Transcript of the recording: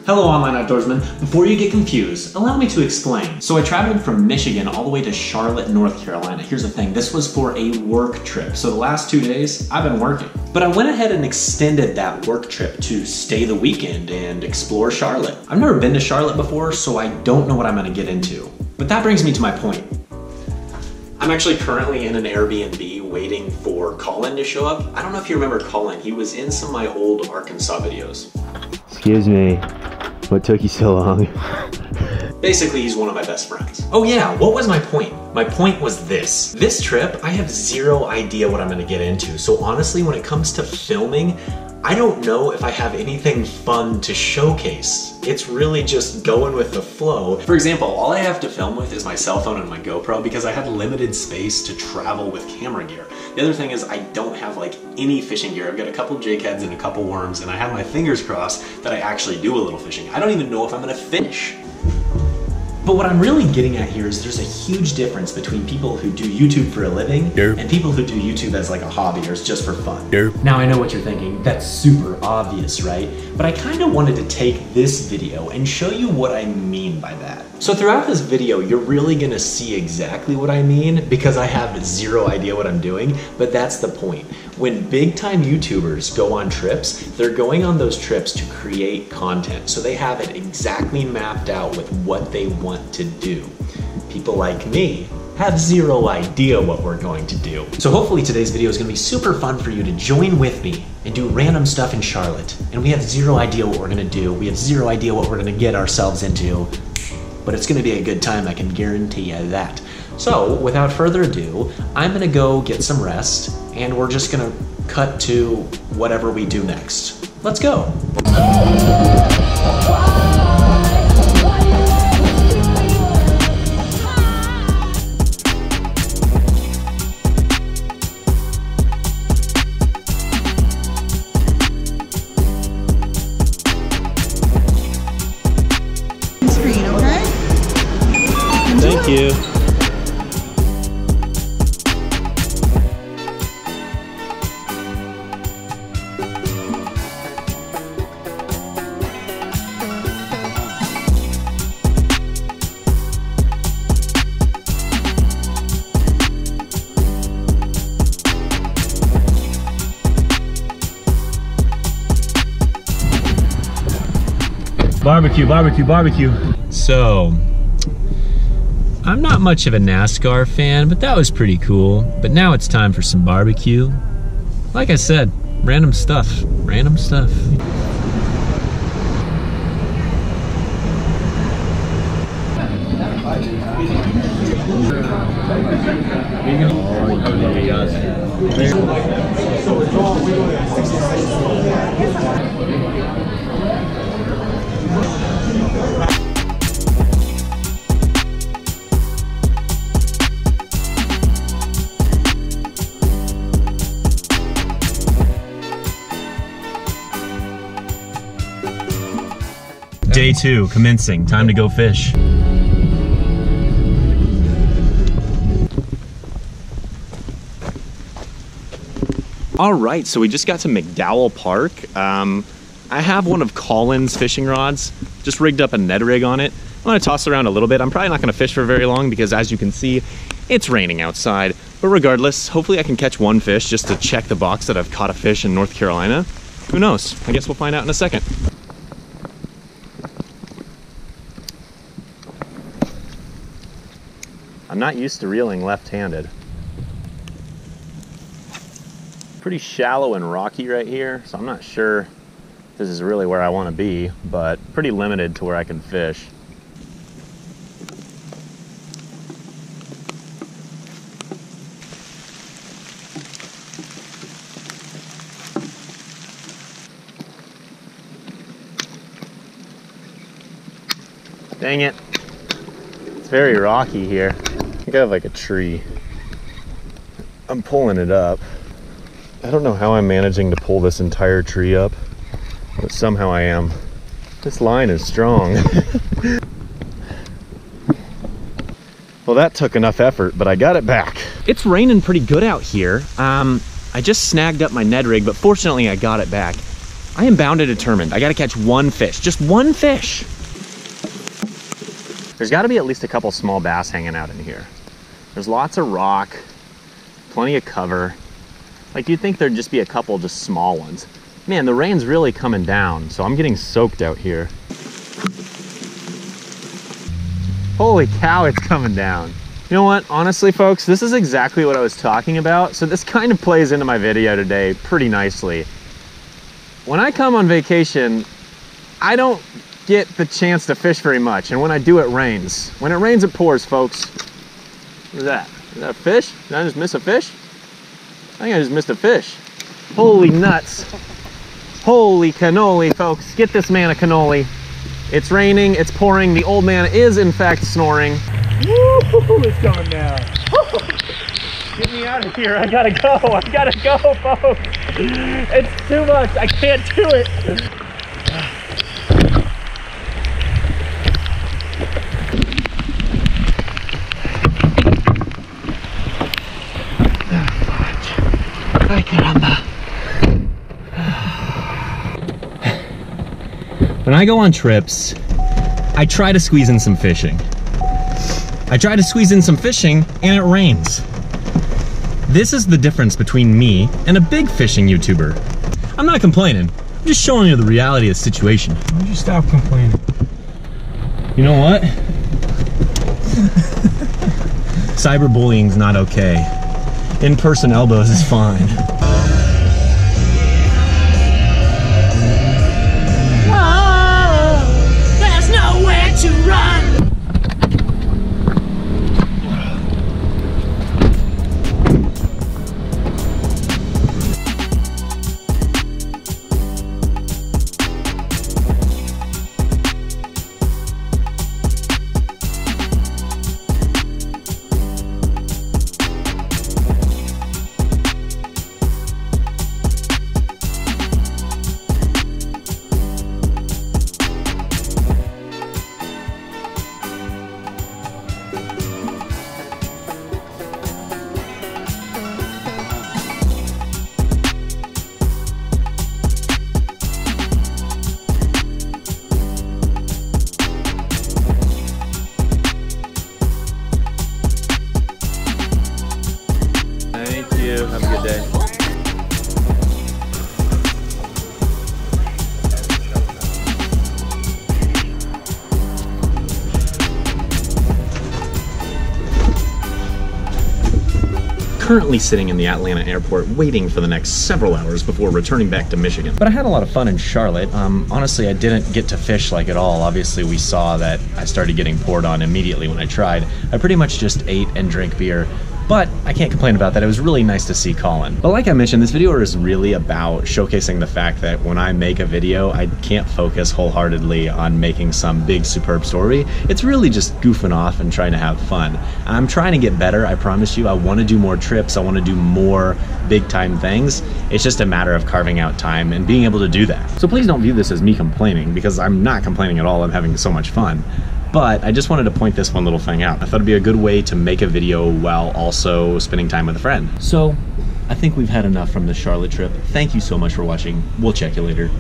Hello online outdoorsmen. Before you get confused, allow me to explain. So I traveled from Michigan all the way to Charlotte, North Carolina. Here's the thing, this was for a work trip. So the last 2 days, I've been working. But I went ahead and extended that work trip to stay the weekend and explore Charlotte. I've never been to Charlotte before, so I don't know what I'm gonna get into. But that brings me to my point. I'm actually currently in an Airbnb waiting for Colin to show up. I don't know if you remember Colin, he was in some of my old Arkansas videos. Excuse me, what took you so long? Basically, he's one of my best friends. Oh yeah, what was my point? My point was this. This trip, I have zero idea what I'm gonna get into. So honestly, when it comes to filming, I don't know if I have anything fun to showcase. It's really just going with the flow. For example, all I have to film with is my cell phone and my GoPro because I had limited space to travel with camera gear. The other thing is I don't have like any fishing gear. I've got a couple jig heads and a couple worms, and I have my fingers crossed that I actually do a little fishing. I don't even know if I'm gonna fish. But what I'm really getting at here is there's a huge difference between people who do YouTube for a living and people who do YouTube as like a hobby or just for fun. Now I know what you're thinking, that's super obvious, right? But I kind of wanted to take this video and show you what I mean by that. So throughout this video, you're really gonna see exactly what I mean because I have zero idea what I'm doing, but that's the point. When big time YouTubers go on trips, they're going on those trips to create content. So they have it exactly mapped out with what they want to do. People like me have zero idea what we're going to do. So hopefully today's video is gonna be super fun for you to join with me and do random stuff in Charlotte. And we have zero idea what we're gonna do. We have zero idea what we're gonna get ourselves into, but it's gonna be a good time, I can guarantee you that. So without further ado, I'm gonna go get some rest and we're just gonna cut to whatever we do next. Let's go. Screen, okay? Thank you. Barbecue, barbecue, barbecue. So, I'm not much of a NASCAR fan, but that was pretty cool. But now it's time for some barbecue. Like I said, random stuff, random stuff. Day 2 commencing, time to go fish. All right, so we just got to McDowell Park. I have one of Colin's fishing rods, just rigged up a Ned rig on it. I'm gonna toss around a little bit. I'm probably not gonna fish for very long because as you can see, it's raining outside. But regardless, hopefully I can catch one fish just to check the box that I've caught a fish in North Carolina. Who knows? I guess we'll find out in a second. I'm not used to reeling left-handed. Pretty shallow and rocky right here, so I'm not sure this is really where I want to be, but pretty limited to where I can fish. Dang it. It's very rocky here. I think I have like a tree. I'm pulling it up. I don't know how I'm managing to pull this entire tree up, but somehow I am. This line is strong. Well, that took enough effort, but I got it back. It's raining pretty good out here. I just snagged up my Ned rig, but fortunately I got it back. I am bound and determined. I gotta catch one fish, just one fish. There's gotta be at least a couple small bass hanging out in here. There's lots of rock, plenty of cover. Like, you'd think there'd just be a couple just small ones. Man, the rain's really coming down, so I'm getting soaked out here. Holy cow, it's coming down. You know what, honestly folks, this is exactly what I was talking about. So this kind of plays into my video today pretty nicely. When I come on vacation, I don't get the chance to fish very much. And when I do, it rains. When it rains, it pours, folks. What is that? Is that a fish? Did I just miss a fish? I think I just missed a fish. Holy nuts. Holy cannoli, folks. Get this man a cannoli. It's raining, it's pouring. The old man is in fact snoring. Woo, it's coming down. Get me out of here, I gotta go, folks. It's too much, I can't do it. Ay, caramba. When I go on trips, I try to squeeze in some fishing. And it rains. This is the difference between me and a big fishing YouTuber. I'm not complaining. I'm just showing you the reality of the situation. Why don't you stop complaining? You know what? Cyberbullying's not okay. In-person elbows is fine. Have a good day. Currently sitting in the Atlanta airport waiting for the next several hours before returning back to Michigan. But I had a lot of fun in Charlotte. Honestly, I didn't get to fish like at all. Obviously, we saw that I started getting poured on immediately when I tried. I pretty much just ate and drank beer. But I can't complain about that. It was really nice to see Colin. But like I mentioned, this video is really about showcasing the fact that when I make a video, I can't focus wholeheartedly on making some big superb story. It's really just goofing off and trying to have fun. I'm trying to get better, I promise you. I want to do more trips. I want to do more big time things. It's just a matter of carving out time and being able to do that. So please don't view this as me complaining, because I'm not complaining at all. I'm having so much fun. But I just wanted to point this one little thing out. I thought it'd be a good way to make a video while also spending time with a friend. So I think we've had enough from the Charlotte trip. Thank you so much for watching. We'll check you later.